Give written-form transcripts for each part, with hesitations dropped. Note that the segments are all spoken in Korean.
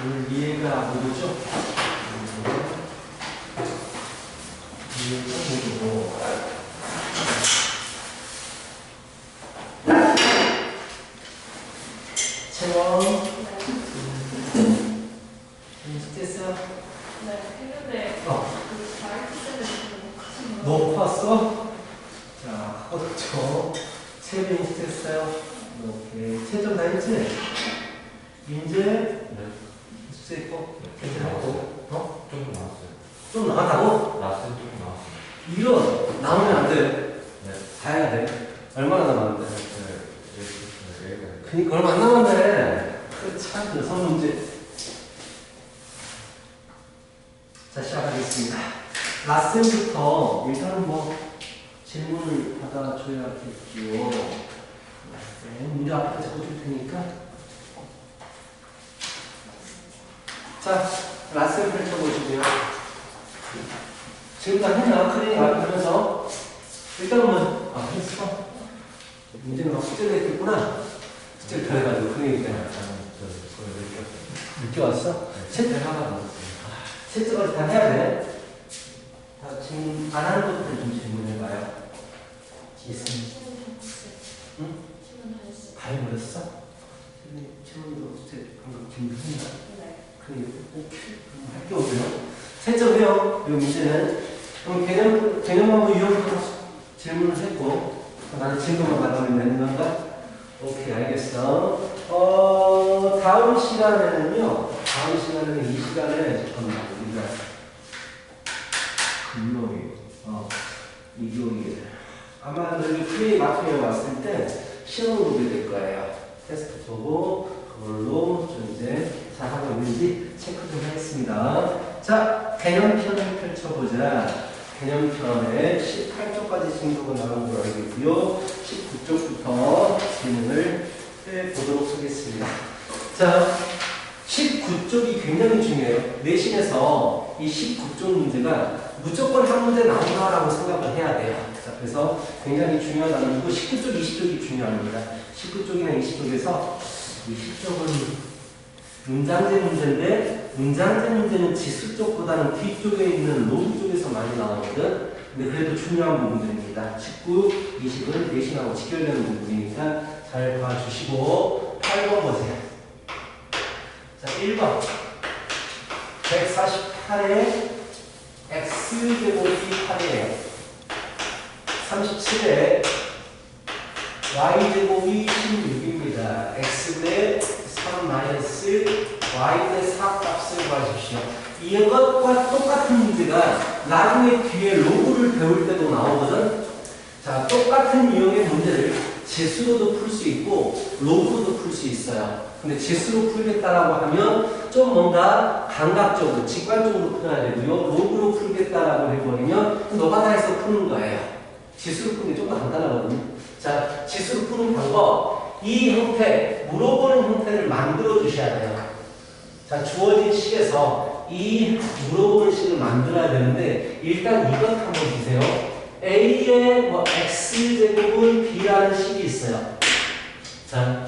오늘 이해가 모르죠? 이해가 모르고. 채원. 됐어요? 네, 했는데 그 자격증을 너 봤어? 자, 그렇죠. 채빈 됐어요. 이렇게 채점 다 했지? 이제 숙제 있고 괜찮고 조금 나왔어요. 좀 나갔다고? 나왔어요. 조금 나왔어요. 이런 나오면 안 돼. 네. 다 해야 돼. 얼마나 남았는데? 여기까지. 그니까 얼마 안 남았네. 참 여섯 문제. 자, 시작하겠습니다. 라센부터 일단은 뭐 질문을 받아줘야겠지요. 문제 앞에 적어줄 테니까. 자, 라센 펼쳐보시고요. 지금 다 했나? 클리닉 하면서 일단은 뭐, 했어? 문제는 막 숙제를 했겠구나. 숙제를 더 해가지고 클리닉 때문에. 늦게 왔어? 채점 하나 남았어요. 채점까지 다 해야 돼. 다 지금 안 하는 것들 좀 질문해봐요. 있습니다. 응? 다 해버렸어? 질문도 숙제 방금 준비했나? 네. 그래, 오케이. 그럼 할게 오세요. 채점해요. 이 문제는. 그럼 개념하고 유형부터 질문을 했고, 나는 친구만 받아오면 되는 건가? 오케이, 알겠어. 다음 시간에는요, 이 시간에, 잠깐만, 우리가, 금요일, 일요일. 아마 여기 플레이 마트에 왔을 때 시험을 보게 될 거예요. 테스트 보고, 그걸로 좀 이제 잘하고 있는지 체크 좀 하겠습니다. 자, 개념편을 펼쳐보자. 개념편에 18쪽까지 진도가 나온 걸로 알고 있고요. 19쪽부터 질문을 해보도록 하겠습니다. 자, 19쪽이 굉장히 중요해요. 내신에서 이 19쪽 문제가 무조건 한 문제 나온다라고 생각을 해야 돼요. 자, 그래서 굉장히 중요하다는 거고 19쪽, 20쪽이 중요합니다. 19쪽이나 20쪽에서 20쪽은 문장제 문제인데 문장제 문제는 지수 쪽보다는 뒤쪽에 있는 로우 쪽에서 많이 나오거든. 근데 그래도 중요한 부분들입니다. 19, 20은 내신하고 직결되는 부분이니까 잘 봐주시고 8번 보세요. 자, 1번 148에 x제곱이 8이에요. 37에 y제곱이 16입니다. x분의 3 마이너스 y분의 4 값을 구하십시오. 이것과 똑같은 문제가 나중에 뒤에 로그를 배울 때도 나오거든. 자, 똑같은 유형의 문제를 재수로도 풀 수 있고 로그로도 풀 수 있어요. 근데 재수로 풀겠다라고 하면 좀 뭔가 감각적으로, 직관적으로 풀어야 되고요. 로그로 풀겠다라고 해버리면 노가다에서 푸는 거예요. 지수로 푸는 게 좀 더 간단하거든요. 자, 지수로 푸는 방법. 이 형태, 물어보는 형태를 만들어 주셔야 돼요. 자, 주어진 식에서 이 물어보는 식을 만들어야 되는데, 일단 이것 한번 보세요. A의 X제곱은 B라는 식이 있어요. 자,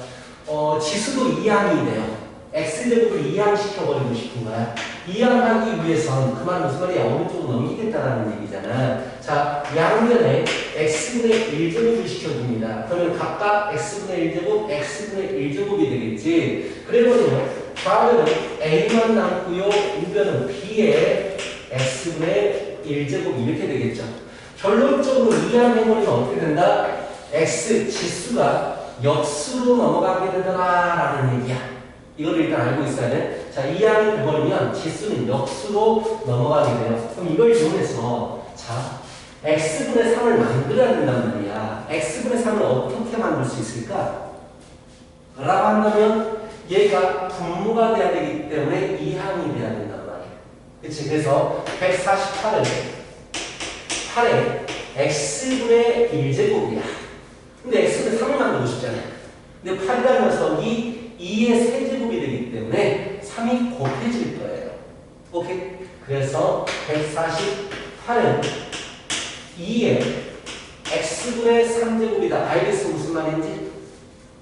지수도 이항이 돼요. X제곱을 이항시켜버리고 싶은 거야. 이항하기 위해선 그 말 무슨 말이야? 어느 쪽으로 넘기겠다라는 얘기잖아. 자, 양면에 X분의 1제곱을 시켜줍니다. 그러면 각각 X분의 1제곱, X분의 1제곱이 되겠지. 그래버리면 좌변은 A만 남고요. 우변은 B의 X분의 1제곱이 이렇게 되겠죠. 결론적으로 이항해버리면 어떻게 된다? X 지수가 역수로 넘어가게 되더라라는 얘기야. 이걸 일단 알고 있어야 돼. 자, 이항이 돼버리면 지수는 역수로 넘어가게 돼요. 그럼 이걸 이용해서 자, x분의 3을 만들어야 된단 말이야. x분의 3을 어떻게 만들 수 있을까? 라고 한다면 얘가 분모가 돼야 되기 때문에 이항이 돼야 된단 말이야. 그치? 그래서 148은 8에 x분의 1제곱이야. 근데 x분의 3을 만들고 싶잖아. 근데 8이라는 녀석이 2의 세제곱이 되기 때문에 3이 곱해질 거예요. 오케이? 그래서 148은 2의 x분의 3제곱이다. 알겠어? 무슨 말인지?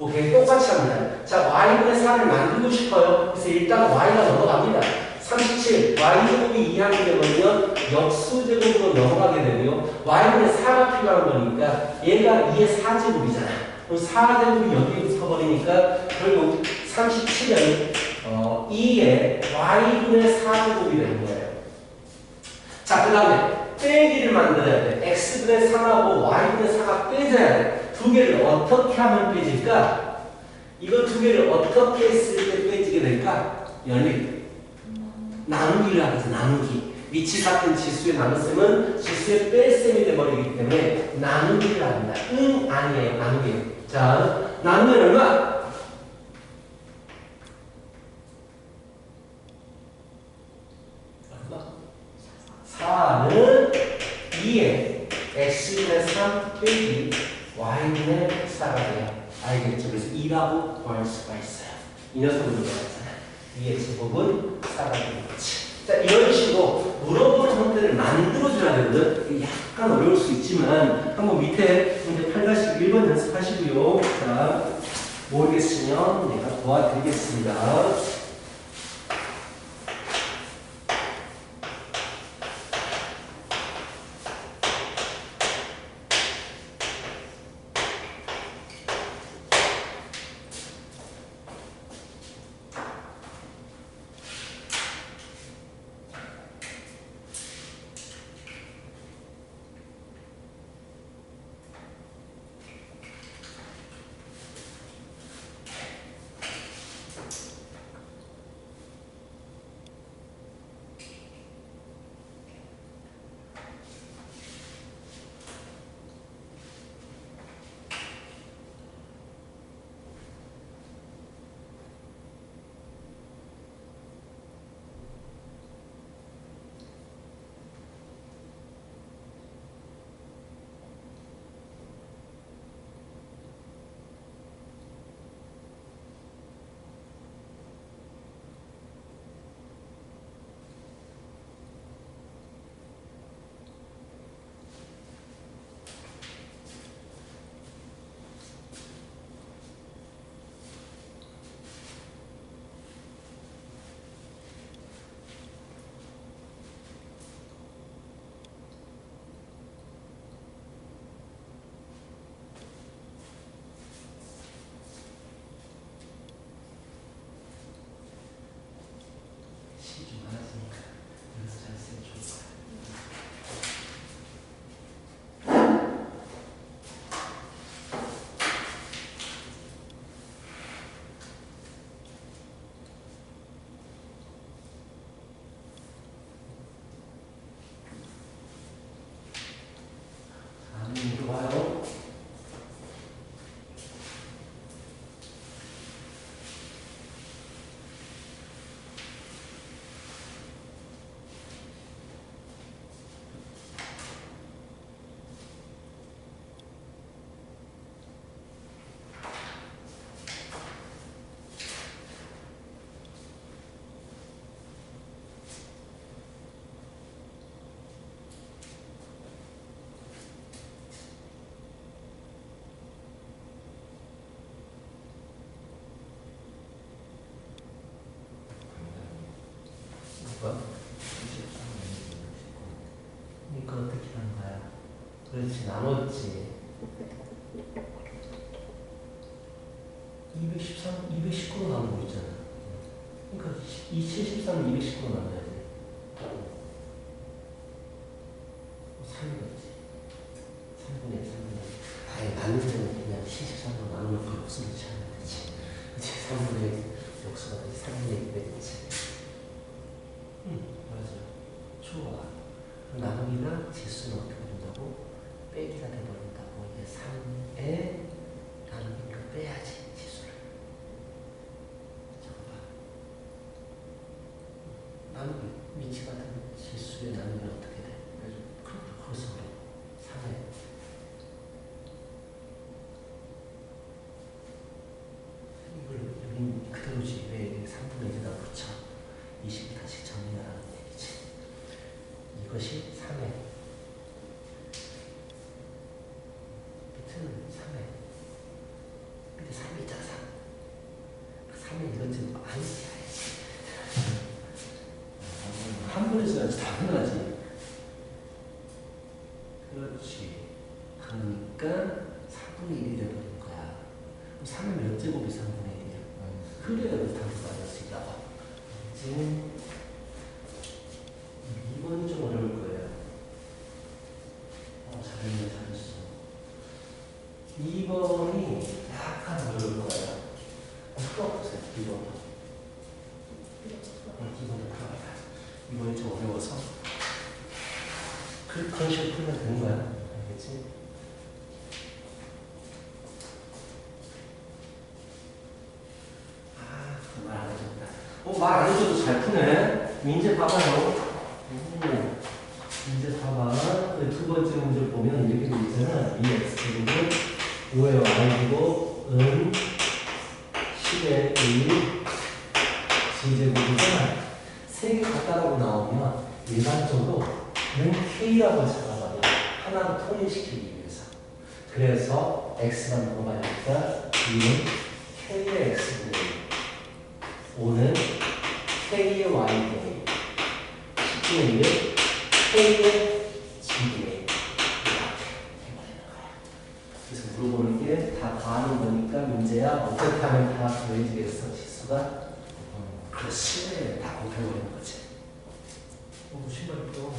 오케이, 똑같이 합니다. 자, y분의 4를 만들고 싶어요. 그래서 일단 y가 넘어갑니다. 37, y제곱이 2하게 되면 역수제곱으로 넘어가게 되고요. y분의 4가 필요한 거니까 얘가 2의 4제곱이잖아요. 그럼 4제곱이 여기에 붙어버리니까 결국 37은 2의 y분의 4제곱이 되는 거예요. 자, 그 다음에 빼기를 만들어야 돼. x분의 3하고 y분의 4가 빼져야 돼. 두 개를 어떻게 하면 빼질까? 이거 두 개를 어떻게 했을 때 빼지게 될까? 열리. 나누기를 하면서 나누기. 위치 같은 지수의 나눗셈은 지수의 뺄셈이 돼버리기 때문에 나누기를 합니다. 응, 아니에요. 나누기예요. 자, 나누면 얼마? 얼마? 4는 2에 x분의 3 빼기 y분의 4가 돼요. 알겠죠? 그래서 2라고 구할 수가 있어요. 이 녀석을 물어봤잖아요. 2의 제곱은 4가 되는 거지. 자, 이런 식으로 물어보는 형태를 만들어줘야 되거든. 이게 약간 어려울 수 있지만 한번 밑에 문제 8-1번 연습하시고요. 자, 모르겠으면 내가 도와드리겠습니다. 좋아요. 뭐가? 이거 어떻게 하는 거야? 그렇지, 나눴지. 213, 219로 나누고 있잖아. 그러니까 273은 219로 나눠야 돼. 3이겠지. 3분의 3분의. 아예 나눌 때는 그냥 73로 나누면 역수를 취하면 되지. 그치? 3분의 역수가 되지. 3분의 2 되지. 맞아. 좋아. 나누기가 지수는 어떻게 된다고? 빼기가 돼버린다고. 이게 3에 나누기니까 빼야지, 지수를. 잠깐만. 나누기, 위치 같은 지수의 나누기는 어떻게 돼? 그래서 그래. 3에. 이걸 여기 그대로지. 왜 3분의 1에다 붙여? 20을 다시 정리하라는 얘기지. 이것이 3의 3이잖아. 3이 이것좀 많이 해야지. 한 번에 써야지 당연하지. 그렇지. 그러니까 4분의 1이 되버린 거야. 그럼 3은 몇 제곱이 3분의 1이야? 그래야 답을 받을 수 있다고. 이제 2번이 좀 어려울 거예요. 잘했네, 잘했어. 2번이 약간 어려울 거예요. 풀어보세요, 2번. 2번을 풀어봐요. 2번이 좀 어려워서. 그런 식으로 풀면 되는 거야. 알겠지? 말 안 해줬다. 말 안 해줘도 잘 푸네. 민재 봐봐요. 이제 봐봐. 두 번째 문제를 보면 이렇게 돼 있잖아. 이 x제곱은 5의 y제곱 은 10의 1 g제곱이잖아. 세 개 같다라고 나오면 일반적으로 는 k라고 잡아봐요. 하나로 통일시키기 위해서. 그래서 x가 넘어가니까 2는 k의 x분의 5는 k의 y분의 10분의 1은 k의 g분의 이렇게 해버리는 거야. 그래서 물어보는 게 다 더하는 거니까 문제야 어떻게 하면 다 더해지겠어? 지수가? 그렇지. 다 곱해버리는 거지. 신발 또.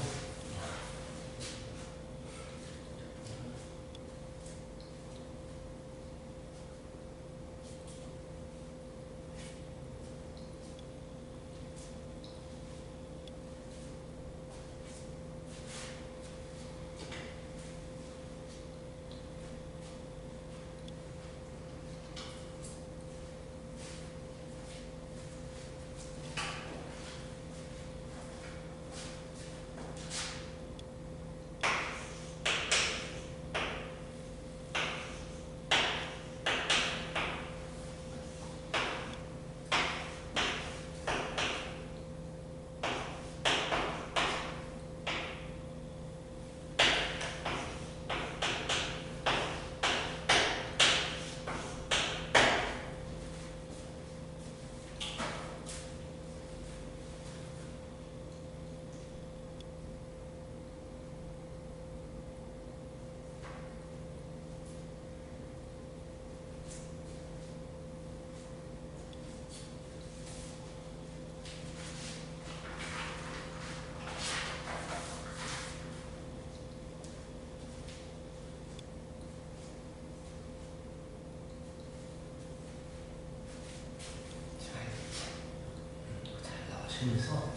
그래서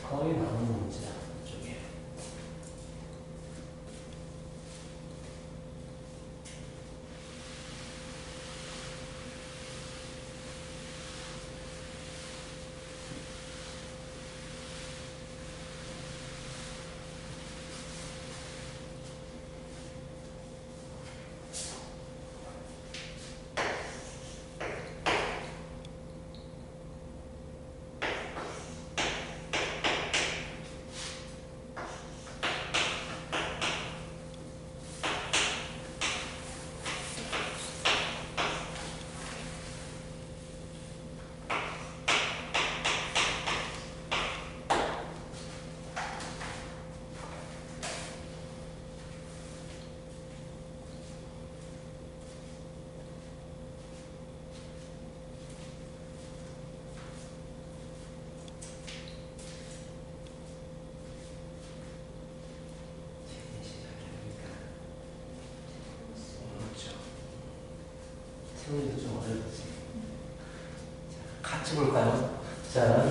거의 나오는 문제야, 이쪽에. 세훈이도 좀 어렵지. 같이 볼까요? 자,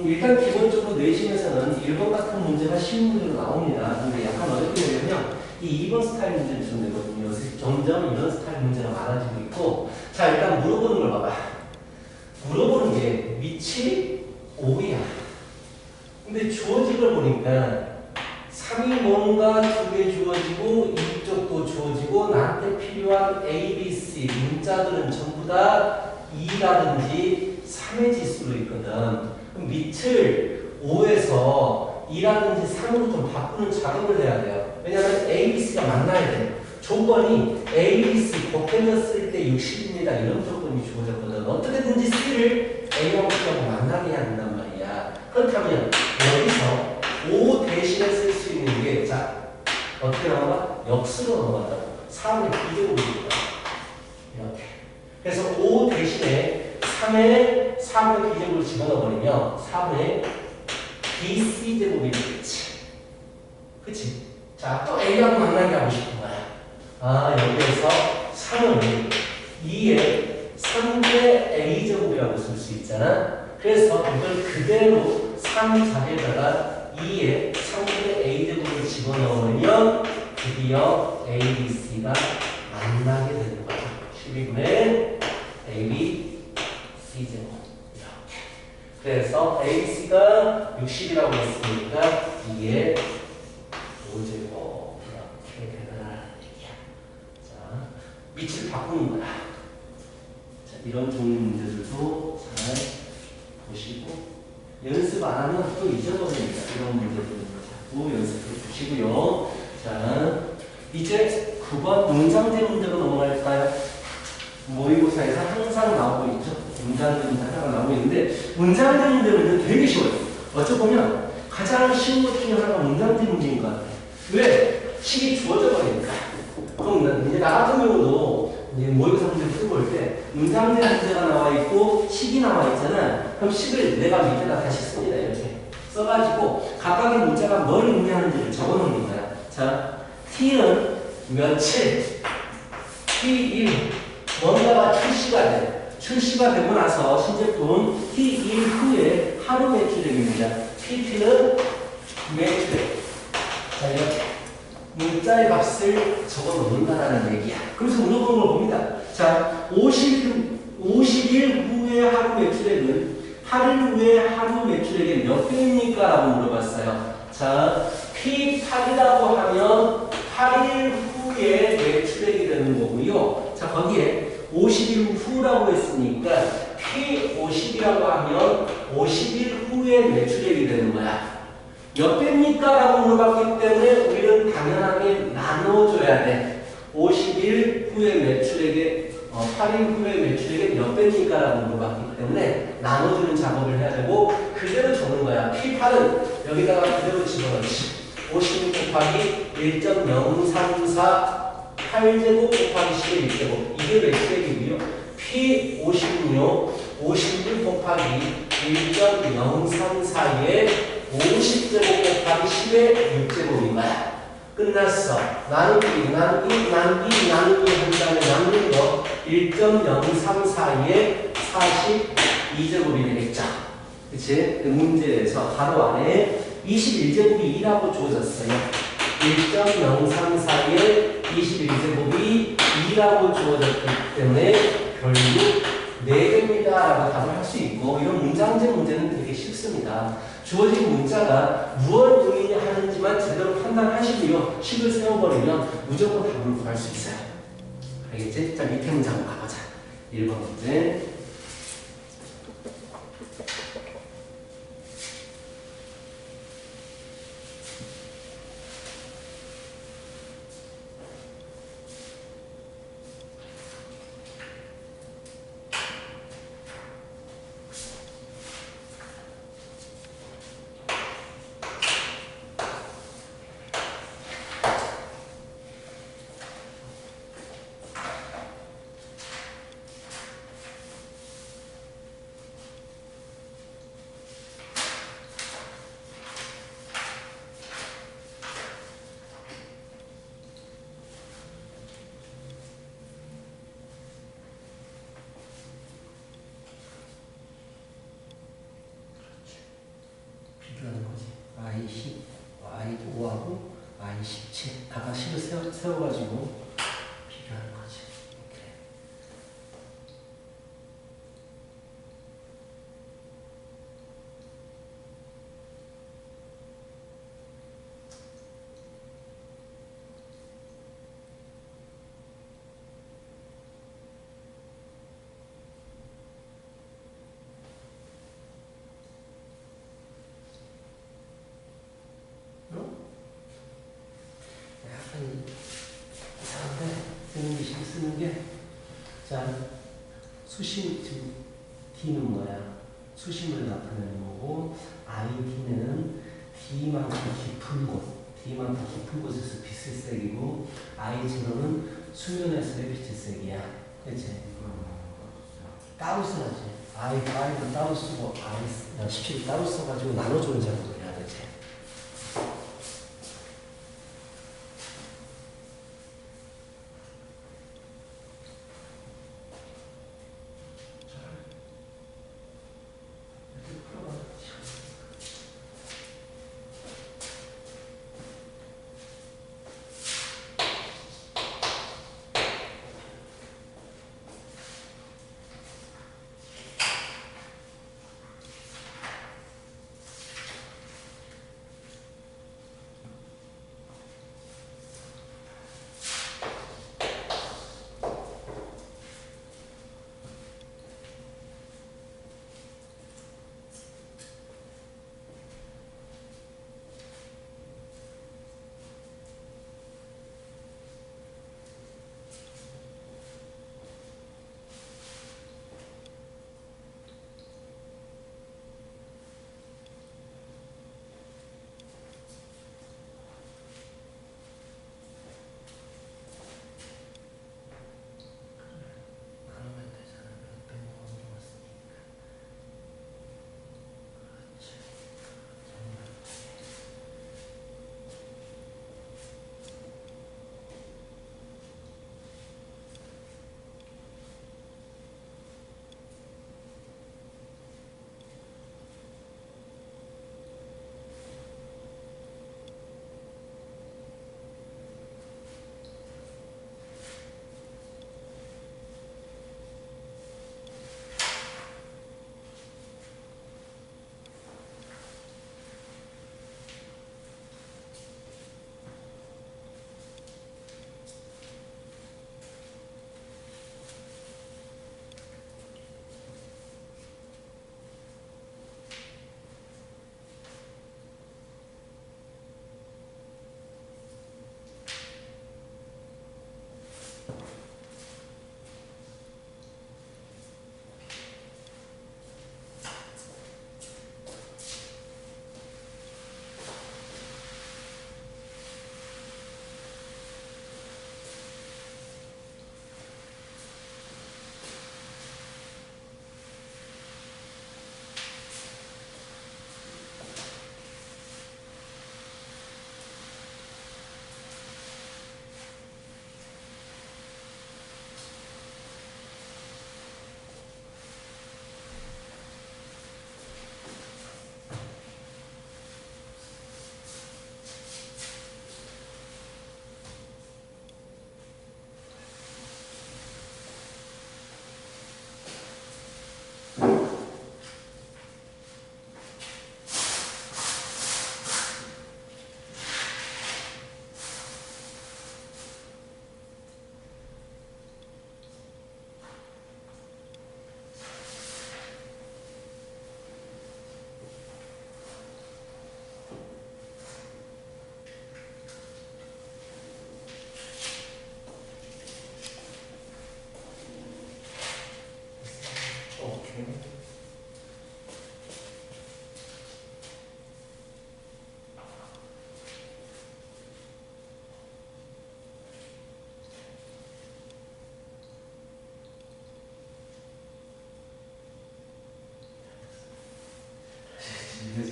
일단 기본적으로 내신에서는 1번 같은 문제가 쉬운 문제로 나옵니다. 근데 약간 어렵게 되면요. 이 2번 스타일 문제를 좀 내거든요. 그래서 점점 이런 스타일 문제가 많아지고 있고. 자, 일단 물어보는 걸 봐봐. 물어보는 게 밑이 5이야. 근데 주어진 걸 보니까 3이 뭔가 2개 주어지고 이쪽도 주어지고 나한테 필요한 A, B, C 문자들은 전부 다 2라든지 3의 지수로 있거든. 그럼 밑을 5에서 2라든지 3으로 좀 바꾸는 작업을 해야 돼요. 왜냐하면 A, B, C가 만나야 돼요. 조건이 A, B, C 곱해졌을 때 때 60입니다. 이런 조건이 주어졌거든. 어떻게든지 C를 A하고 B하고 만나게 해야 된단 말이야. 그렇다면 여기서 O 대신에 쓸 수 있는 게 자 어떻게 나와? 역수로 넘어간다고. 3의 B제곱입니다. 이렇게. 그래서 O 대신에 3의 4분의 B제곱을 집어넣어버리면 3의 BC제곱이 되겠지. 그치? 자, 또 A하고 만나게 하고 싶은 거야. 아, 여기에서 3을 2의 3의 A제곱이라고 쓸 수 있잖아. 그래서 이걸 그대로 3 자리에다가 2의 3분의 A제곱을 집어넣으면 드디어 A, B, C가 만나게 되는 거야. 12분의 A, B, C제곱. 이렇게. 그래서 A, B, C가 60이라고 했으니까 이게 5제곱. 이렇게 되는 얘기야. 자, 밑을 바꾸는 거야. 자, 이런 종류 문제들도 잘 보시고 연습 안 하면 또 잊어버립니다. 이런 문제들은 자꾸 연습해 주시고요. 자, 이제 9번 문장제 문제로 넘어갈까요? 모의고사에서 항상 나오고 있죠. 문장제 문제 하나가 나오고 있는데 문장제 문제는 되게 쉬워요. 어찌 보면 가장 쉬운 것 중에 하나가 문장제 문제인 것 같아요. 왜? 식이 주어져 버리니까. 그럼 이제 나 같은 경우도 이제 모의고사 문제 풀고 올 때 문장제 문제가 나와 있고 식이 나와 있잖아. 그럼 식을 내가 밑에다 다시 씁니다. 이렇게 써가지고 각각의 문자가 뭘 의미하는지를 적어 놓는 거야. 자, T는 며칠, T1, 뭔가가 출시가 돼. 출시가 되고 나서 신제품 T1 후에 하루 매출액입니다. TP는 매출액. 자, 이렇게 문자의 값을 적어 놓는다라는 얘기야. 그래서 물어보는 걸 봅니다. 자, 50일 후에 하루 매출액은 8일 후에 하루 매출액이 몇 배입니까? 라고 물어봤어요. 자, P8이라고 하면 8일 후에 매출액이 되는 거고요. 자, 거기에 50일 후라고 했으니까 P50이라고 하면 50일 후에 매출액이 되는 거야. 몇 배입니까? 라고 물어봤기 때문에 우리는 당연하게 나눠줘야 돼. 50일 후에 매출액에 8일 후에 매출액이 몇 배입니까? 라고 물어봤기 때문에 나눠주는 작업을 해야 되고 그대로 적는 거야. P8은 여기다가 그대로 집어넣지. 56 곱하기 1.034 8제곱 곱하기 10의 1제곱 이게 매출액이고요. P56 56 곱하기 1.034의 50제곱 곱하기 10의 6제곱인 거야. 끝났어. 나누기 한 다음에 남는 거 1.034의 42제곱이 되겠죠. 그치? 문제에서 가로 안에 21제곱이 2라고 주어졌어요. 1.034의 21제곱이 2라고 주어졌기 때문에 결국 4개입니다 라고 답을 할 수 있고 이런 문장제 문제는 되게 쉽습니다. 주어진 문자가 무엇을 의미하는지만 제대로 판단하시고요. 식을 세워버리면 무조건 답을 구할 수 있어요. 알겠지? 자, 밑에 문제 한번 가보자. 1번 문제. 비교하는 거지. I10, Y5하고 I17 각각 식을 세워가지고 비교하는 거지. 이렇게. 약간 자, 수심, 지금 D는 뭐야? 수심을 나타내는 거고, ID는 D만큼 깊은 곳, D만큼 깊은 곳에서 빛의 색이고, I0는 수면에서의 빛의 색이야. 그치? 따로 써야지. I도 따로 쓰고, I17 따로 써가지고 나눠주는 작업을 해야 되지.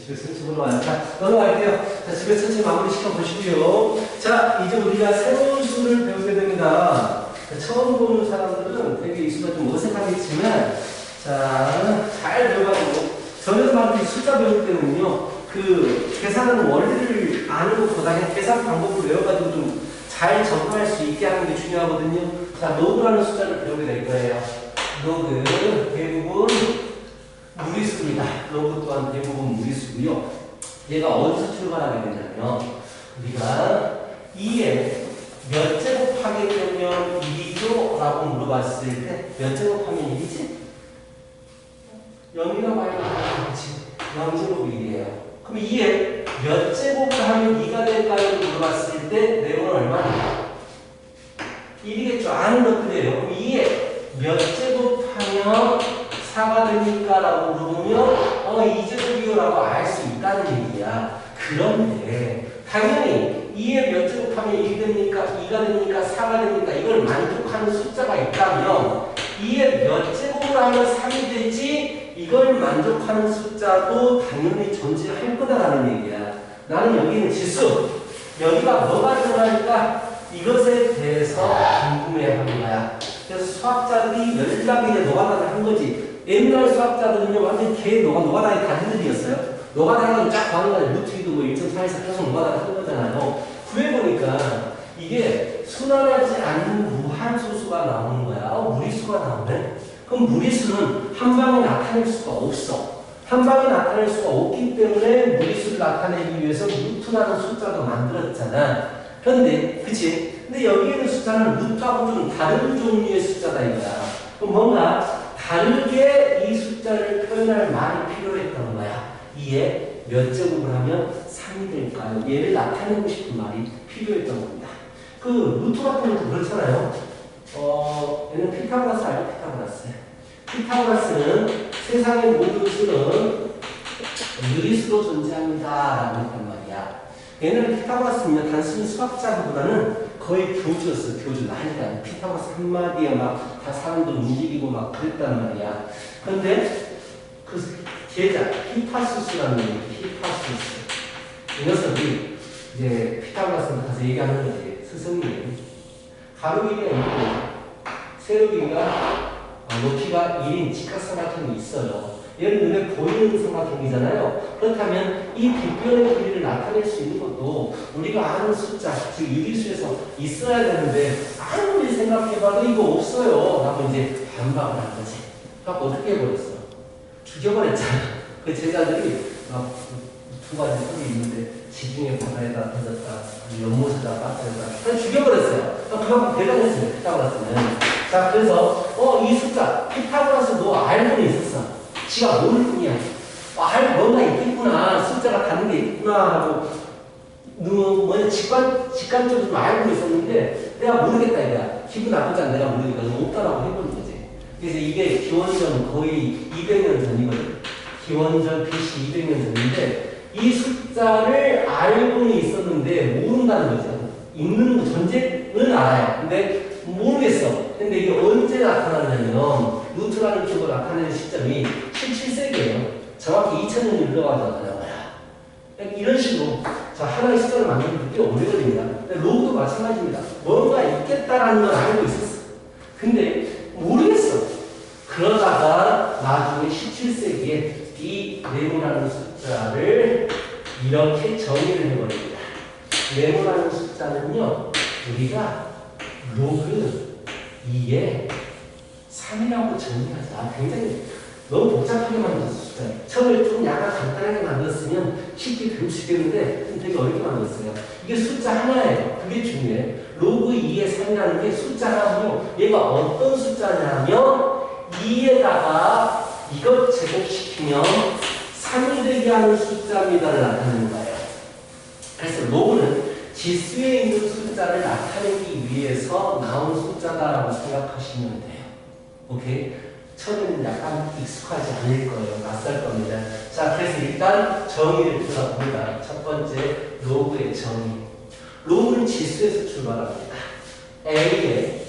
집에 선생님으로 왔다. 넘어갈게요. 자, 집에 선생님 마무리 시켜보시고요. 자, 이제 우리가 새로운 수를 배우게 됩니다. 자, 처음 보는 사람들은 되게 이 수가 좀 어색하겠지만, 자, 잘 배워가지고, 전에도 말했듯이 숫자 배울 때는요, 그 계산하는 원리를 아는 것보다 그냥 계산 방법을 외워가지고 좀 잘 적응할 수 있게 하는 게 중요하거든요. 자, 로그라는 숫자를 배우게 될 거예요. 로그, 대부분 무리수입니다. 로그 또한 대부분 무리수고요. 얘가 어디서 출발하게 되냐면 우리가 2에 몇 제곱하게 되면 1이죠? 라고 물어봤을 때 몇 제곱하면 1이지? 0이라고 하면 그렇지. 0제곱 1이에요. 그럼 2에 몇 제곱을 하면 2가 될까요? 물어봤을 때 내용은 얼마나? 1이겠죠. 아는 것들이에요. 그럼 2에 몇 숫자가 있다면 이에 몇 제곱을 하면 3이 되지 이걸 만족하는 숫자도 당연히 존재할 거다라는 얘기야. 나는 여기 있는 지수, 여기가 뭐가 들어가니까 이것에 대해서 궁금해하는 거야. 그래서 수학자들이 연락에 노가다를 한 거지. 옛날 수학자들은요 완전 개 노가다의 달인들이었어요. 노가다를 쫙 가는 거야. 루트위도 뭐 1.4에서 계속 노가다를 한 거잖아요. 구해보니까 이게 순환하지 않는 무한소수가 나오는 거야. 무리수가 나오네. 그럼 무리수는 한 방에 나타낼 수가 없어. 한 방에 나타낼 수가 없기 때문에 무리수를 나타내기 위해서 루트라는 숫자도 만들었잖아. 그런데 그치? 근데 여기 있는 숫자는 루트하고 좀 다른 종류의 숫자다 이거야. 그럼 뭔가 다르게 이 숫자를 표현할 말이 필요했던 거야. 이에 몇 제곱을 하면 3이 될까요? 얘를 나타내고 싶은 말이 필요했던 겁니다. 그 루트 같은 것도 그렇잖아요. 얘는 피타고라스 알죠? 피타고라스는 세상의 모든 수는 유리수로 존재합니다 라고 했단 말이야. 얘는 피타고라스는 단순히 수학자보다는 거의 교주였어. 교주. 난리야. 피타고라스 한마디에 막 다 사람도 움직이고 막 그랬단 말이야. 그런데 그 제자 히파수스라는 얘기, 히파수스. 이 녀석이 이제 피타고라스한테 가서 얘기하는 거지. 스승님, 가로 길이가 있고 세로 길이가 높이가 1인 직각삼각형이 있어요. 얘는 눈에 보이는 삼각형이잖아요. 그렇다면 이 빗변의 길이를 나타낼 수 있는 것도 우리가 아는 숫자, 즉 유리수에서 있어야 되는데 아무리 생각해봐도 이거 없어요. 라고 이제 반박을 한 거지. 그러니까 어떻게 해버렸어? 죽여버렸잖아. 그 제자들이 막 두 가지 소리 있는데 지중해 바다에다 던졌다, 연못에다 빠뜨렸다. 그냥 죽여버렸어요. 그만큼 대단했어요. 피타고라스는. 자, 그래서 이 숫자 피타고라스 너 알고는 있었어. 지가 모를 뿐이야. 알고 뭔가 있겠구나. 숫자가 다른 게 있구나 하고 뭐냐 직관적으로 좀 알고 있었는데 내가 모르겠다 이거야. 기분 나쁘지 않아. 내가 모르니까 좀 없다라고 해보는 거지. 그래서 이게 기원전 거의 200년 전이거든. 기원전 BC 200년 전인데 이 숫자를 알고는 있었는데 모른다는 거죠. 있는 존재는 알아요. 근데 모르겠어. 근데 이게 언제 나타나냐면 루트라는 쪽으로 나타내는 시점이 17세기예요. 정확히 2000년이 흘러가잖아요. 이런 식으로 자 하나의 숫자를 만드는 게 꽤 오래 걸립니다. 로그도 마찬가지입니다. 뭔가 있겠다라는 걸 알고 있었어. 근데 모르겠어. 그러다가 나중에 17세기에 이 네모라는 숫자를 이렇게 정의를 해버립니다. 네모라는 숫자는요, 우리가 로그 2에 3이라고 정의하자. 굉장히 너무 복잡하게 만들었어, 숫자를. 처음에 좀 약간 간단하게 만들었으면 쉽게 배울 수 있겠는데, 좀 되게 어렵게 만들었어요. 이게 숫자 하나예요. 그게 중요해. 로그 2에 3이라는 게 숫자라고요. 얘가 어떤 숫자냐면, 2에다가 이것 제곱시키면 3이 되게 하는 숫자입니다를 나타내는 거예요. 그래서 로그는 지수에 있는 숫자를 나타내기 위해서 나온 숫자다라고 생각하시면 돼요. 오케이? 처음에는 약간 익숙하지 않을 거예요. 낯설 겁니다. 자, 그래서 일단 정의를 들어봅니다. 첫 번째, 로그의 정의. 로그는 지수에서 출발합니다. A에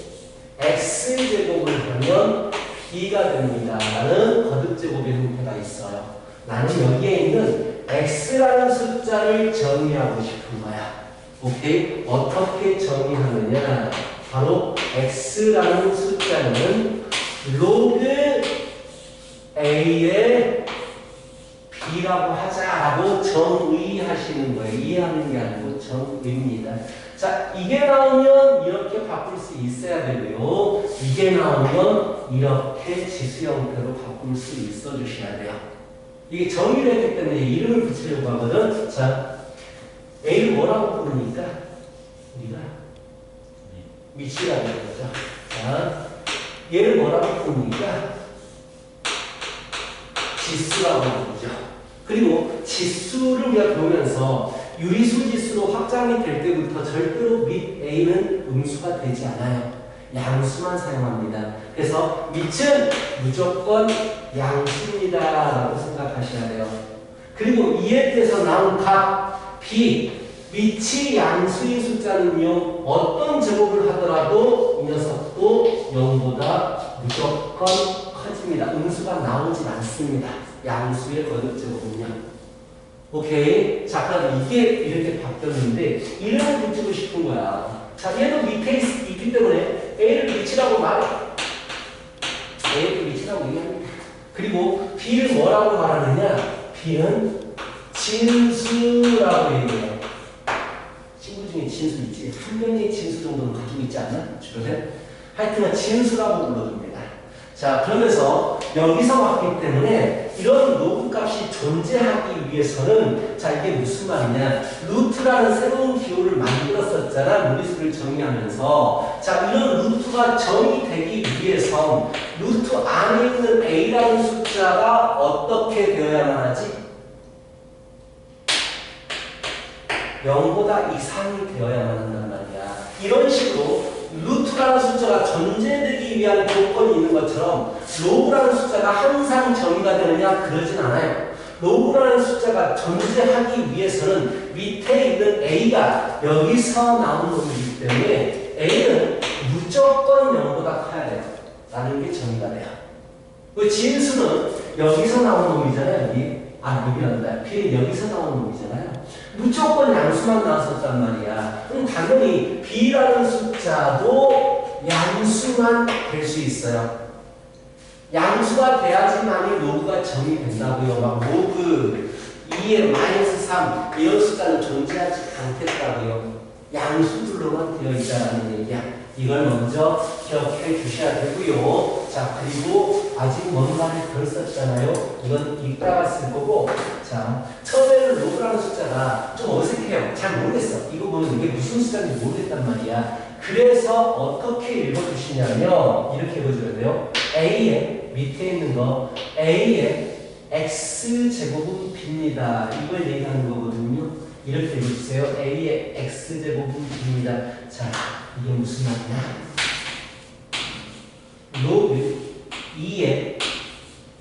X제곱을 하면 B가 됩니다. 라는 거듭제곱의 형태가 있어요. 나는 여기에 있는 X라는 숫자를 정의하고 싶은 거야. 오케이? 어떻게 정의하느냐? 바로 X라는 숫자는 로그 A의 B라고 하자라고 정의하시는 거예요. 이해하는 게 아니고 정의입니다. 자, 이게 나오면 이렇게 바꿀 수 있어야 되고요. 이게 나오면 이렇게 지수 형태로 바꿀 수 있어 주셔야 돼요. 이게 정의를 했기 때문에 이름을 붙이려고 하거든. 자, A를 뭐라고 부르니까? 우리가 미치라고 그러죠. 자, 얘를 뭐라고 부르니까? 지수라고 부르죠. 그리고 지수를 우리가 배우면서 유리수 지수로 확장이 될 때부터 절대로 밑 A는 음수가 되지 않아요. 양수만 사용합니다. 그래서 밑은 무조건 양수입니다 라고 생각하셔야 돼요. 그리고 이에 대해서 나온 각 B, 밑이 양수인 숫자는요 어떤 제곱을 하더라도 이 녀석도 0보다 무조건 커집니다. 음수가 나오진 않습니다. 양수의 거듭제곱은요. 오케이. 자, 그럼 이게 이렇게 바뀌었는데 이름을 붙이고 싶은 거야. 자, 얘도 밑에 있기 때문에 A를 밑이라고 말해. A를 밑이라고 얘기합니다. 그리고 B를 뭐라고 말하느냐? B는 진수라고 얘기해요. 친구 중에 진수 있지? 한 명의 진수 정도는 가지고 있지 않나? 주변에? 하여튼 진수라고 불러줍니다. 자, 그러면서 여기서 왔기 때문에 이런 로그 값이 존재하기 위해서는 자, 이게 무슨 말이냐? 루트라는 새로운 기호를 만들었었잖아. 무리수를 정의하면서. 자, 이런 루트가 정의되기 위해선 루트 안에 있는 A라는 숫자가 어떻게 되어야만 하지? 0보다 이상이 되어야만 한단 말이야. 이런 식으로 루트라는 숫자가 존재되기 위한 조건이 있는 것처럼 로그라는 숫자가 항상 정의가 되느냐? 그러진 않아요. 로그라는 숫자가 존재하기 위해서는 밑에 있는 A가 여기서 나오는 놈이기 때문에 A는 무조건 0보다 커야 돼요. 라는 게 정의가 돼요. 그 진수는 여기서 나오는 놈이잖아요. 여기란다. B는 여기서 나오는 놈이잖아요. 무조건 양수만 나왔었단 말이야. 그럼 당연히 B라는 숫자도 양수만 될 수 있어요. 양수가 돼야지만이 로그가 정의된다고요. 막 로그 2의 마이너스 3 이런 숫자는 존재하지 않겠다고요. 양수들로만 되어 있다는 얘기야. 이걸 먼저 기억해 주셔야 되고요. 자, 그리고 아직 뭔 말을 덜 썼잖아요. 이건 이따가 쓸 거고. 자, 처음에는 로그라는 숫자가 좀 어색해요. 잘 모르겠어. 이거 보면 이게 무슨 숫자인지 모르겠단 말이야. 그래서 어떻게 읽어주시냐면 이렇게 읽어줘야 돼요. A의 밑에 있는 거 A의 X제곱은 B입니다. 이걸 얘기하는 거거든요. 이렇게 읽어주세요. A의 X제곱은 B입니다. 자, 이게 무슨 말이냐? 로그 2에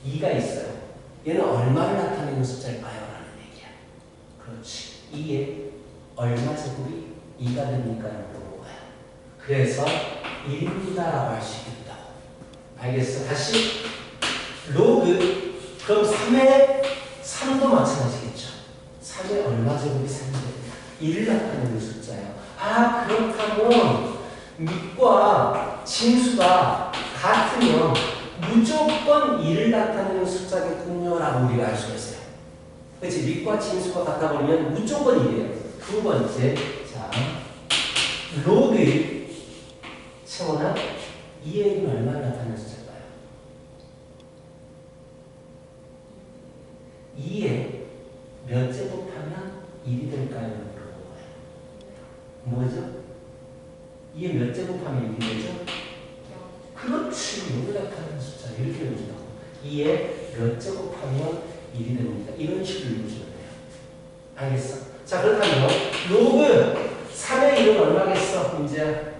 2가 있어요. 얘는 얼마를 나타내는 숫자일까요? 라는 얘기야. 그렇지. 2에 얼마 제곱이 2가 됩니까? 라는 거야. 그래서 1입니다라고 할 수 있겠다고. 알겠어? 다시 로그 그럼 3에 3도 마찬가지겠죠. 3에 얼마 제곱이 3이 됩니다. 1을 나타내는 숫자예요. 아, 그렇다면 밑과 진수가 같으면 무조건 1을 나타내는 숫자겠군요 라고 우리가 알 수가 있어요. 그렇지? 밑과 진수가 같아 버리면 무조건 1이에요. 두 번째, 자, 로그 채워나 2의 1은 얼마를 나타내는 숫자일까요? 2에 몇 제곱하면 1이 될까요? 뭐죠? 2에 몇 제곱하면 1이 되죠? 그렇지. 여기 나타나는 숫자 이렇게 읽어준다고. 2에 몇 제곱하면 1이 됩니다. 이런 식으로 읽어주면 돼요. 알겠어? 자, 그렇다면 로그 3의 1은 얼마겠어? 문제야?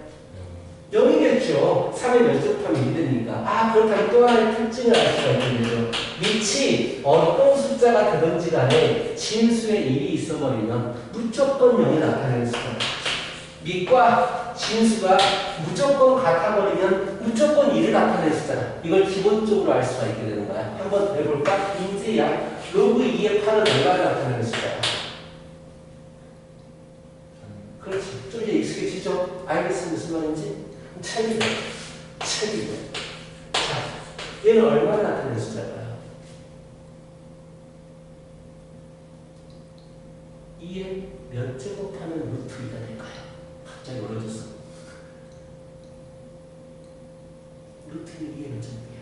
0이겠죠. 3에 몇 제곱하면 1이 되니까. 아, 그렇다면 또 하나의 특징을 알 수가 있겠죠. 밑이 어떤 숫자가 되든지 간에 진수에 1이 있어버리면 무조건 0이 나타내는 숫자다. 밑과 진수가 무조건 같아버리면 무조건 1을 나타낼 숫자다. 이걸 기본적으로 알 수가 있게 되는 거야. 한번 해볼까? 인제야 로그 2의 8은 얼마를 나타내는 숫자야? 그렇지. 좀 이제 익숙해지죠? 알겠어 무슨 말인지? 책이 돼. 책이 돼. 자, 얘는 얼마를 나타내는 숫자일까요? 2에 몇 제곱하면 루트 2가 될까요? 갑자기 어려졌어. 루트 2에 몇 제곱이야?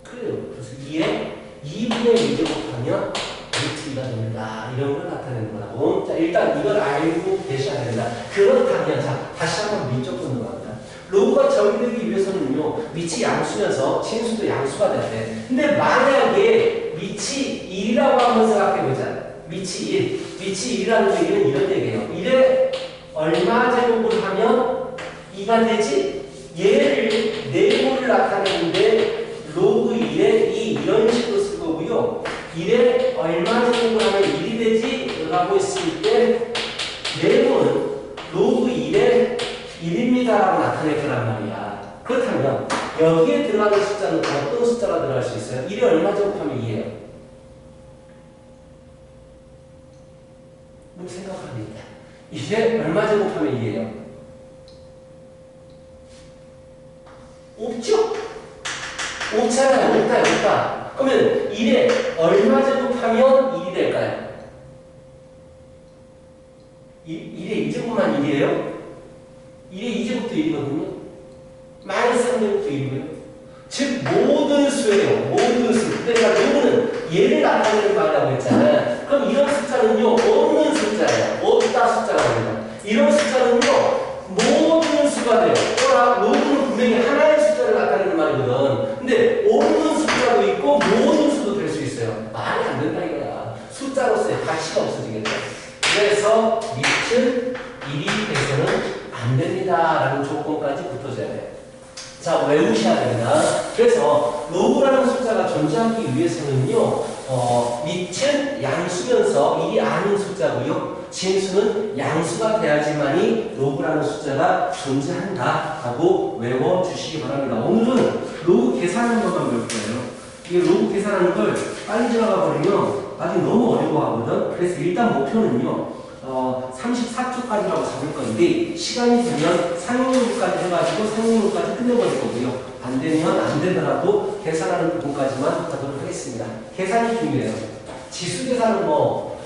그래요. 그래서 2에 2분의 1 제곱하면 루트 2가 됩니다. 이런 걸 나타내는 거라고. 자, 일단 이걸 알고 계셔야 된다. 그렇다면, 자, 다시 한번 밑조건으로 갑니다. 로그가 정의되기 위해서는요, 밑이 양수면서 진수도 양수가 돼야 돼. 근데 만약에 밑이 1이라고 한번 생각해보자. 밑이 1. 밑이 1이라는 얘기는 이런 얘기예요. 1에 얼마 제곱을 하면 2가 되지? 얘를 네모를 나타내는데 로그 1에 2 이런 식으로 쓸 거고요. 1에 얼마 제곱을 하면 1이 되지? 라고 했을 때 네모는 로그 1에 1입니다 라고 나타낼 거란 말이야. 그렇다면 여기에 들어가는 숫자는 어떤 숫자가 들어갈 수 있어요? 1이 얼마 제곱하면 2예요? 뭐 생각합니다. 이게 얼마 제곱하면 2예요? 없죠? 없잖아요. 없다. 그러면 1에 얼마 제곱하면 1이 될까요? 1에 2제곱만 1이에요? 1에 2제곱도 1이거든요. 마이너스 3제곱도 1이고요. 즉 모든 수예요. 모든 수. 그러니까 요거는 얘를 나타내는 말이라고 했잖아요. 그럼 이런 숫자는요. 없는 숫자예요. 없다 숫자가 됩니다. 이런 숫자는요. 모든 수가 돼요. 로그는 분명히 하나의 숫자를 나타내는 말이거든. 근데 없는 숫자도 있고 모든 수도 될 수 있어요. 말이 안 된다 이거야. 숫자로서의 가치가 없어지겠죠. 그래서 밑은 1이 돼서는 안 됩니다라는 조건까지 붙어줘야 돼요. 자, 외우셔야 됩니다. 그래서 로그라는 숫자가 존재하기 위해서는요, 밑은 양수면서 1이 아닌 숫자고요. 진수는 양수가 돼야지만이 로그라는 숫자가 존재한다라고 외워주시기 바랍니다. 오늘은 로그 계산하는 것만 배울 거예요. 이게 로그 계산하는 걸 빨리 들어가 버리면 아직 너무 어려워하거든. 그래서 일단 목표는요. 34초까지라고 잡을 건데 시간이 되면 상용문까지 해가지고 상용문까지 끝내버릴 거고요. 안 되면 안 되더라도 계산하는 부분까지만 하도록 하겠습니다. 계산이 중요해요. 지수 계산은 뭐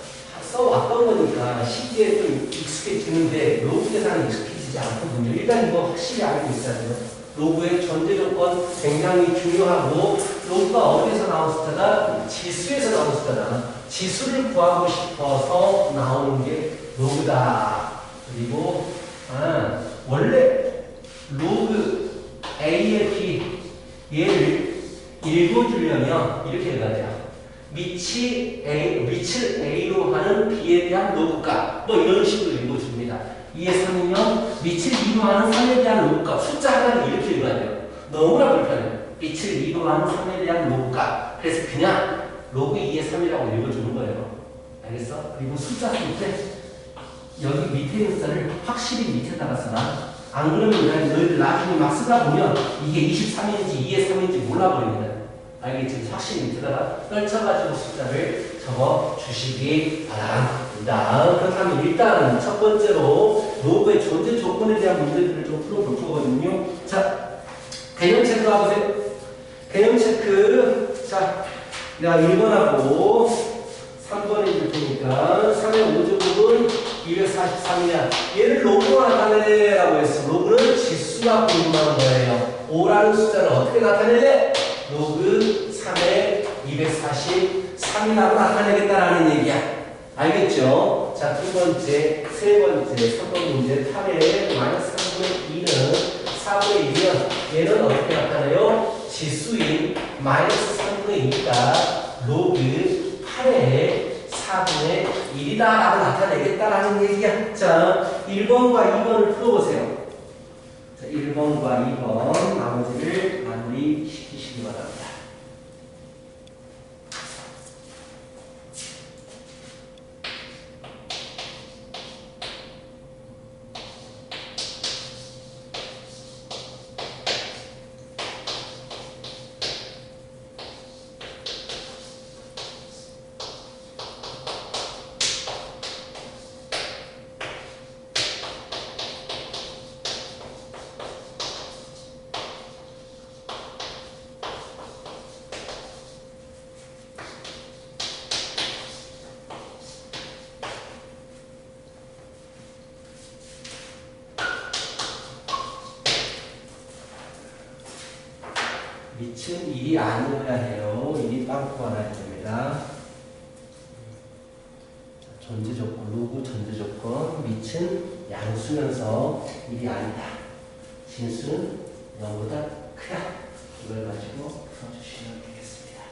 써왔던 거니까 쉽게 좀 익숙해지는데 로그 계산은 익숙해지지 않거든요. 일단 이거 확실히 알고 있어야 돼요. 로그의 전제 조건 굉장히 중요하고 로그가 어디에서 나온 숫자다? 지수에서 나온 숫자다. 지수를 구하고 싶어서 나오는 게 로그다. 그리고 원래 로그 A의 B 얘를 읽어주려면 이렇게 읽어야 돼요. 밑을 A로 하는 B에 대한 로그값 뭐 이런 식으로 읽어줍니다. 2의 3이면 밑을 2로 하는 3에 대한 로그값 숫자 하나를 이렇게 읽어야 돼요. 너무나 불편해요. 밑을 2로 하는 3에 대한 로그값. 그래서 그냥 로그 2의 3이라고 읽어주는 거예요. 알겠어? 그리고 숫자 쓸 때 여기 밑에 있는 숫자를 확실히 밑에다가 써라. 안 그러면 너희들 나중에 막 쓰다 보면 이게 23인지 2의 3인지 몰라버립니다. 알겠지? 확실히 밑에다가 떨쳐가지고 숫자를 적어 주시기 바랍니다. 그렇다면 일단 첫 번째로 로그의 존재 조건에 대한 문제들을 좀 풀어볼 거거든요. 자, 개념 체크 해보세요. 개념 체크. 자, 내가 1번하고 3번에 줄 테니까 3의 5제곱은 243이냐. 얘를 로그로 나타내라고 했어. 로그는 지수가 분모하는 거예요. 5라는 숫자를 어떻게 나타내래? 로그 3의 243이라고 나타내겠다라는 얘기야. 알겠죠? 자, 두 번째, 세 번째, 3번 문제 8의 마이너스 3분의 2는 4분의 1이면 얘는 어떻게 나타나요? 지수인 마이너스 3분의 2가 로그 8의 4분의 1이다 라고 나타내겠다라는 얘기야. 자, 1번과 2번을 풀어보세요. 자, 1번과 2번 나머지를 마무리 시키시기 바랍니다. 밑은 1이 아니어야 해요. 1이 빵꾸가 나야 됩니다. 전제 조건, 로그 전제 조건. 밑은 양수면서 1이 아니다. 진수는 0보다 크다. 이걸 가지고 풀어주시면 되겠습니다.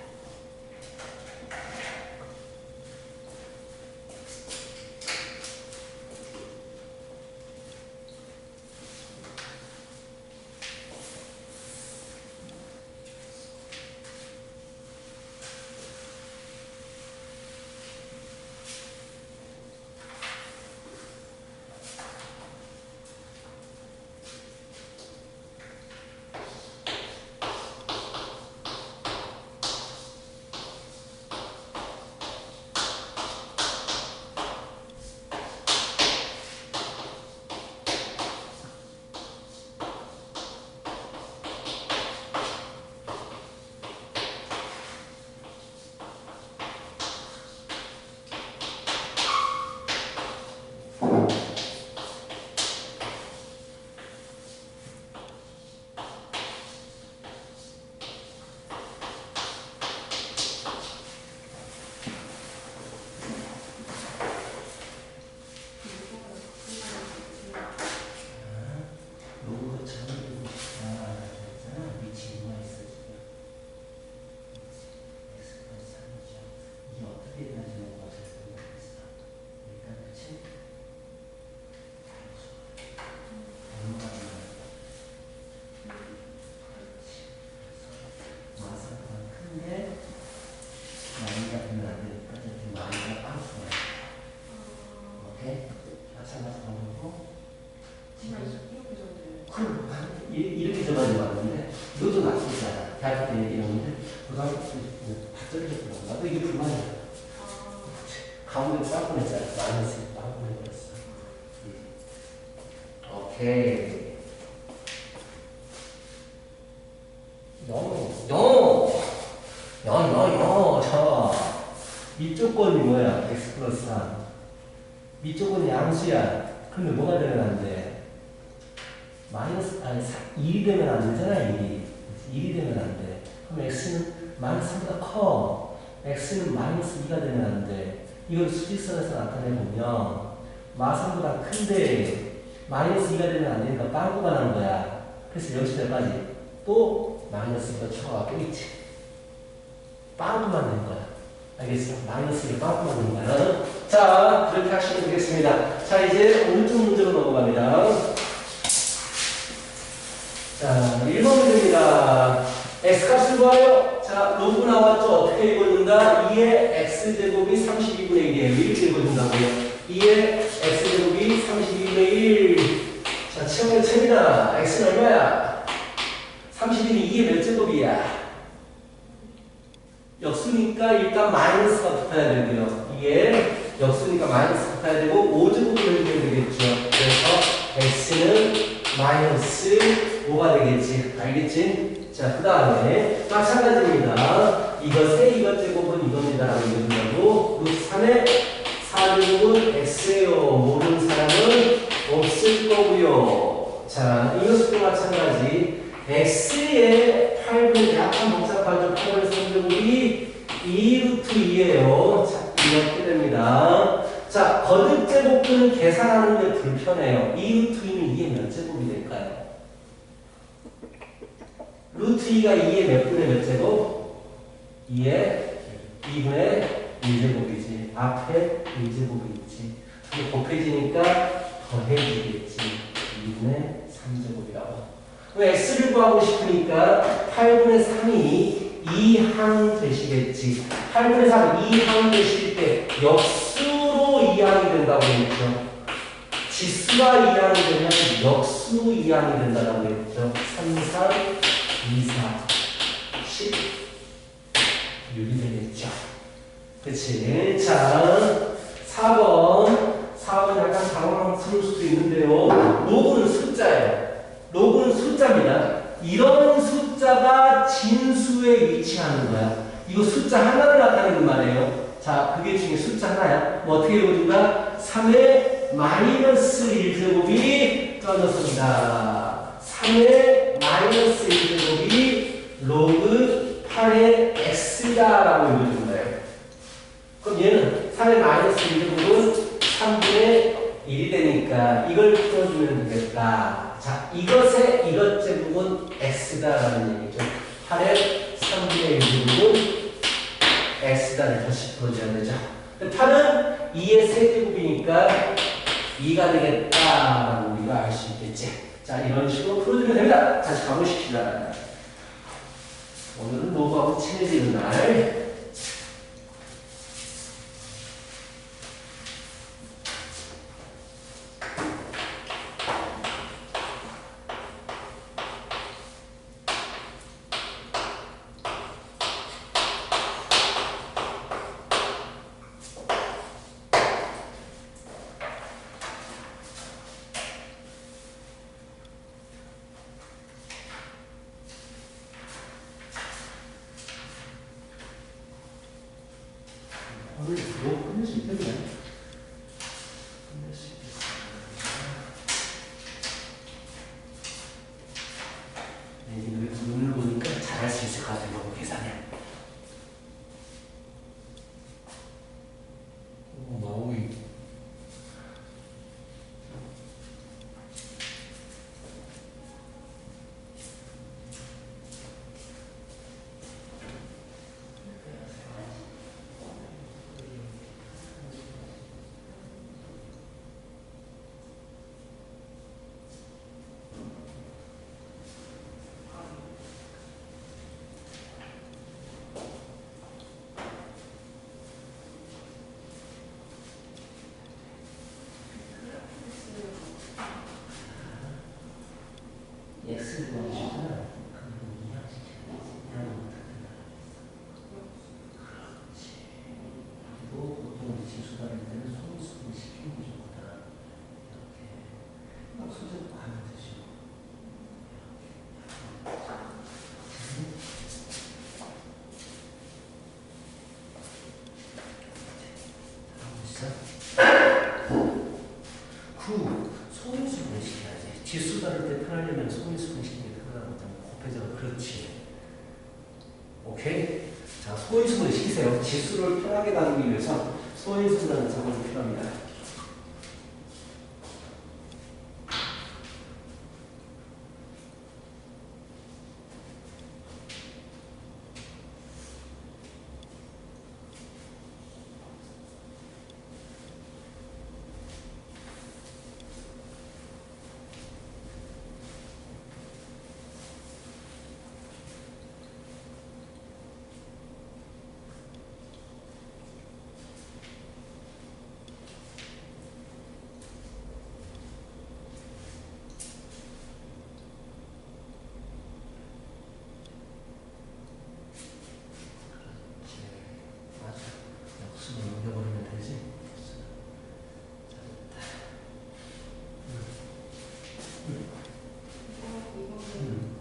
들어가지 말았는데 이것도 낯설잖아. 대학교 때 얘기했는데 고등학교 때 다 떨어졌더라고. 나도 이게 불만이야. 가운데 빵꾸냈잖아. 마이너스 빵꾸내버렸어. 오케이. 자, 밑조건이 뭐야? x 플러스 3. 밑조건이 양수야. 근데 뭐가 되면 안 돼? 마이너스, 1이 되면 안 되잖아, 1이 되면 안 돼. 그럼 x는 마이너스 3보다 커. x는 마이너스 2가 되면 안 돼. 이걸 수직선에서 나타내보면, 마3보다 큰데, 마이너스 2가 되면 안 되니까 빵꾸가 난 거야. 그래서 여기서 여기까지 또 마이너스 2가 쳐가고 있지. 빵꾸만 된 거야. 알겠어? 마이너스 2가 빵꾸만 된 거야. 자, 그렇게 하시면 되겠습니다. 자, 이제 오른쪽 문제로 넘어갑니다. 자, 1번 문제입니다. x값을 구하여. 자, 로그 나왔죠? 어떻게 읽어준다? 2의 x제곱이 32분의 1이에요. 이렇게 읽어준다고요. 2의 x제곱이 32분의 1. 자, 치워낼 챕니다. x는 얼마야? 32는 2의 몇 제곱이야? 역수니까 일단 마이너스가 붙어야 되고요. 이게 역수니까 마이너스 붙어야 되고 5제곱을 해주면 되겠죠. 그래서 x는 마이너스 5가 되겠지. 알겠지? 자, 그 다음에 마찬가지입니다. 이것의 이것 제곱은 이겁니다. 라고 얘기한다고. 루트 3의 4제곱은 x예요. 모르는 사람은 없을 거고요. 자, 이것도 마찬가지. x의 8분의 약한 복잡하죠. 8분의 3제곱이 2루트 2예요. 자, 이렇게 됩니다. 자, 거듭 제곱들은 계산하는 게 불편해요. 2루트 2는 2의 몇 제곱이 될까요? 루트 2가 2의 몇 분의 몇 제곱? 2의 2분의 1제곱이지. 앞에 1제곱이 있지. 이게 곱해지니까 더해지겠지. 2분의 3제곱이라고. x를 구하고 싶으니까 8분의 3이 2항 되시겠지. 8분의 3 2항 되실 때 역수로 2항이 된다고 했죠. 지수가 2항이 되면 역수 2항이 된다고 했죠. 3, 3, 2, 4, 10 6이 되겠죠. 그치? 자, 4번 약간 당황스러울 수도 있는데요. 로그는 숫자예요. 로그는 숫자입니다. 이런 숫자가 진수에 위치하는 거야. 이거 숫자 하나를 나타내는 말이에요. 자, 그게 중에 숫자 하나야. 뭐 어떻게 읽어준다? 3의 마이너스 1제곱이 떠졌습니다. 3의 마이너스 1제곱이 로그 8의 x다 라고 읽어준 거예요. 그럼 얘는 3의 마이너스 1제곱은 3분의 1이 되니까 이걸 풀어주면 되겠다. 자, 이것의 이것 제곱은 x다라는 얘기죠. 8의 3분의 1제곱은 x다를 다시 풀어줘야 되죠. 8은 2의 세제곱이니까 2가 되겠다라고 우리가 알 수 있겠지. 자, 이런 식으로 풀어주면 됩니다. 다시 가보십시다. 오늘은 로그하고 친해지는 날. 오늘 뭐 끝낼 수 있겠네. 끝낼 수 있겠어. 눈을 보니까 잘할 수 있을 것 같아요. 계산해. 나오기. 그렇지. 오케이? 자, 소인수분을 시키세요. 지수를 편하게 다루기 위해서 소인수분하는 작업이 필요합니다. 넘겨버리면 되지.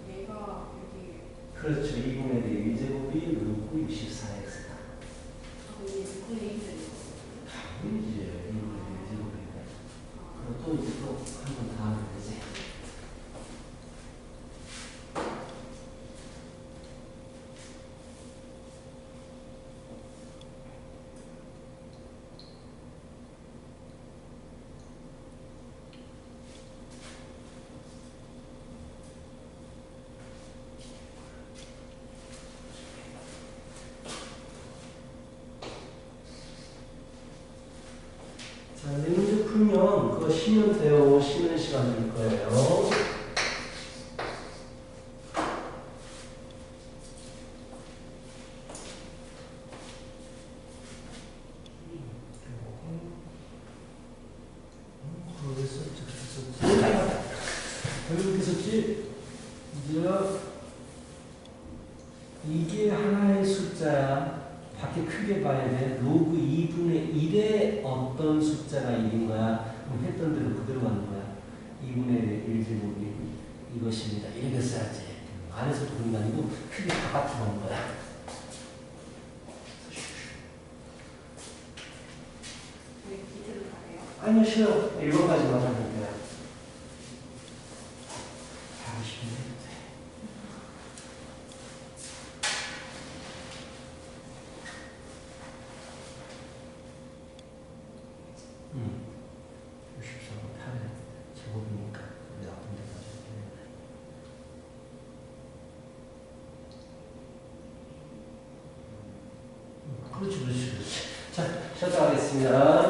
얘가 여기 그렇죠. 2분의 4 1제곱이 루트 64x다. 여기 6분의 1이 당연히지. 2분의 4 1제곱인데. 그럼 또 이제 또 한 번 더 하면 되지. 자, 이 문제 풀면 그거 쉬면 돼요. 쉬는 시간일 거예요. 그거 왜 썼지? 왜 썼지? 이제 이게 하나의 숫자야. 밖에 크게 봐야 돼. 로그 2분의 1의 어떤 숫자가 1인 거야. 그럼 했던 대로 그대로 가는 거야. 2분의 1제곱이 이것입니다. 이렇게 써야지. 안에서도 그런 게 아니고 크게 다 같이 보는 거야. 왜 밑으로 가래요? 아니요, 싫어. 1번까지만 하면 돼요. 하고 싶은데. 음. 64번 8의 제곱이니까 우리 나쁜 데까지 되는데. 그렇지. 자, 시작하겠습니다.